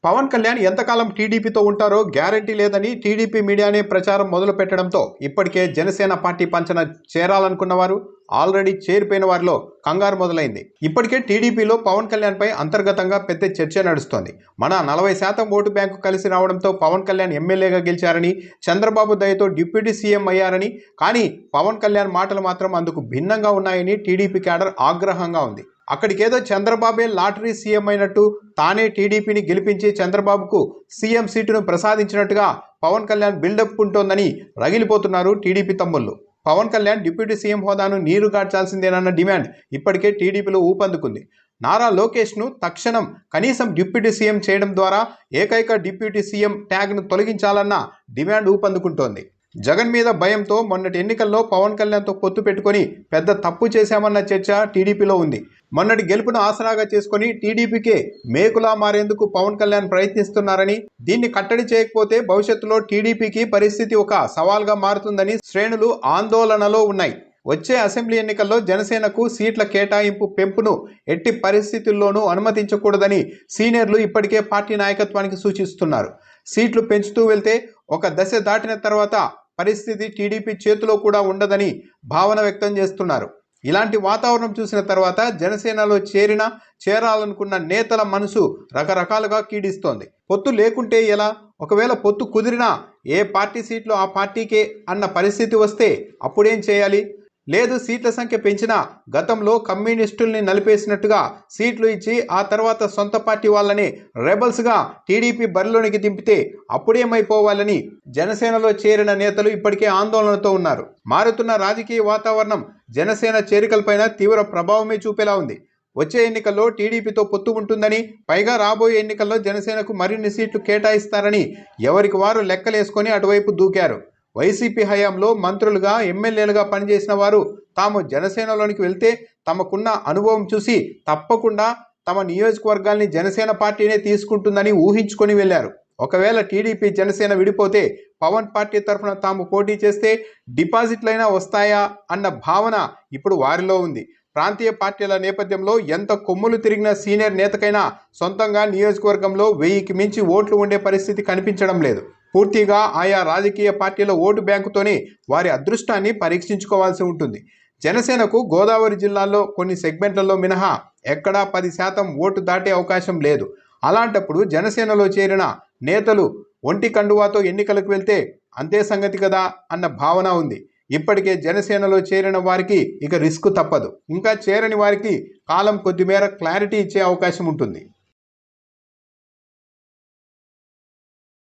పవన్ కళ్యాణ్ ఎంతకాలం టీడీపీతో ఉంటారో గ్యారంటీ లేదని టీడీపీ మీడియానే ప్రచారం మొదలు పెట్టడంతో ఇప్పటికే జనసేన పార్టీ పంచన చేరాలనుకున్న వారు ఆల్రెడీ చేరిపోయిన వారిలో కంగారు మొదలైంది. ఇప్పటికే టీడీపీలో పవన్ కళ్యాణ్ పై అంతర్గతంగా పెద్ద చర్చ నడుస్తోంది. మన 40% ఓటు బ్యాంకు కలిసి రావడంతో పవన్ కళ్యాణ్ ఎమ్మెల్యేగా గెలిచారని, చంద్రబాబు దయతో డిప్యూటీ సీఎం అయ్యారని, కానీ పవన్ కళ్యాణ్ మాటలు మాత్రం అందుకు భిన్నంగా ఉన్నాయని టీడీపీ క్యాడర్ ఆగ్రహంగా ఉంది. అక్కడికేదో చంద్రబాబే లాటరీ సీఎం అయినట్టు, తానే టీడీపీని గెలిపించి చంద్రబాబుకు సీఎం సీటును ప్రసాదించినట్టుగా పవన్ కళ్యాణ్ బిల్డప్ ఉంటోందని రగిలిపోతున్నారు టీడీపీ తమ్ముళ్ళు. పవన్ కళ్యాణ్ డిప్యూటీ సీఎం హోదాను నీరుగార్చాల్సిందేనన్న డిమాండ్ ఇప్పటికే టీడీపీలో ఊపందుకుంది. నారా లోకేష్ను తక్షణం కనీసం డిప్యూటీ సీఎం చేయడం ద్వారా ఏకైక డిప్యూటీ సీఎం ట్యాగ్ను తొలగించాలన్న డిమాండ్ ఊపందుకుంటోంది. జగన్ మీద భయంతో మొన్నటి ఎన్నికల్లో పవన్ కళ్యాణ్తో పొత్తు పెట్టుకొని పెద్ద తప్పు చేశామన్న చర్చ టీడీపీలో ఉంది. మొన్నటి గెలుపును ఆసరాగా చేసుకుని టీడీపీకే మేకులా మారేందుకు పవన్ కళ్యాణ్ ప్రయత్నిస్తున్నారని, దీన్ని కట్టడి చేయకపోతే భవిష్యత్తులో టీడీపీకి పరిస్థితి ఒక సవాల్గా మారుతుందని శ్రేణులు ఆందోళనలో ఉన్నాయి. వచ్చే అసెంబ్లీ ఎన్నికల్లో జనసేనకు సీట్ల కేటాయింపు పెంపును ఎట్టి పరిస్థితుల్లోనూ అనుమతించకూడదని సీనియర్లు ఇప్పటికే పార్టీ నాయకత్వానికి సూచిస్తున్నారు. సీట్లు పెంచుతూ వెళ్తే ఒక దశ దాటిన తర్వాత పరిస్థితి టీడీపీ చేతిలో కూడా ఉండదని భావన వ్యక్తం చేస్తున్నారు. ఇలాంటి వాతావరణం చూసిన తర్వాత జనసేనలో చేరాలనుకున్న నేతల మనసు రకరకాలుగా కీడిస్తోంది. పొత్తు లేకుంటే ఎలా? ఒకవేళ పొత్తు కుదిరినా ఏ పార్టీ సీట్లు ఆ పార్టీకే అన్న పరిస్థితి వస్తే అప్పుడేం చేయాలి? లేదు, సీట్ల సంఖ్య పెంచినా గతంలో కమ్యూనిస్టుల్ని నలిపేసినట్టుగా సీట్లు ఇచ్చి ఆ తర్వాత సొంత పార్టీ వాళ్ళని రెబల్స్గా టీడీపీ బరిలోనికి దింపితే అప్పుడేమైపోవాలని జనసేనలో చేరిన నేతలు ఇప్పటికే ఆందోళనతో ఉన్నారు. మారుతున్న రాజకీయ వాతావరణం జనసేన చేరికలపైన తీవ్ర ప్రభావమే చూపేలా ఉంది. వచ్చే ఎన్నికల్లో టీడీపీతో పొత్తు ఉంటుందని, పైగా రాబోయే ఎన్నికల్లో జనసేనకు మరిన్ని సీట్లు కేటాయిస్తారని ఎవరికి వారు లెక్కలేసుకొని అటువైపు దూకారు. వైసీపీ హయాంలో మంత్రులుగా, ఎమ్మెల్యేలుగా పనిచేసిన వారు తాము జనసేనలోనికి వెళ్తే తమకున్న అనుభవం చూసి తప్పకుండా తమ నియోజకవర్గాల్ని జనసేన పార్టీనే తీసుకుంటుందని ఊహించుకొని వెళ్లారు. ఒకవేళ టీడీపీ జనసేన విడిపోతే పవన్ పార్టీ తరఫున తాము పోటీ చేస్తే డిపాజిట్లైనా వస్తాయా అన్న భావన ఇప్పుడు వారిలో ఉంది. ప్రాంతీయ పార్టీల నేపథ్యంలో ఎంత కొమ్ములు తిరిగిన సీనియర్ నేతకైనా సొంతంగా నియోజకవర్గంలో 1000కి మించి ఓట్లు ఉండే పరిస్థితి కనిపించడం లేదు. పూర్తిగా ఆయా రాజకీయ పార్టీల ఓటు బ్యాంకుతోనే వారి అదృష్టాన్ని పరీక్షించుకోవాల్సి ఉంటుంది. జనసేనకు గోదావరి జిల్లాల్లో కొన్ని సెగ్మెంట్లలో మినహా ఎక్కడా 10% ఓటు దాటే అవకాశం లేదు. అలాంటప్పుడు జనసేనలో చేరిన నేతలు ఒంటి కండువాతో ఎన్నికలకు వెళ్తే అంతే సంగతి కదా అన్న భావన ఉంది. ఇప్పటికే జనసేనలో చేరిన వారికి ఇక రిస్క్ తప్పదు. ఇంకా చేరని వారికి కాలం కొద్దిమేర క్లారిటీ ఇచ్చే అవకాశం ఉంటుంది.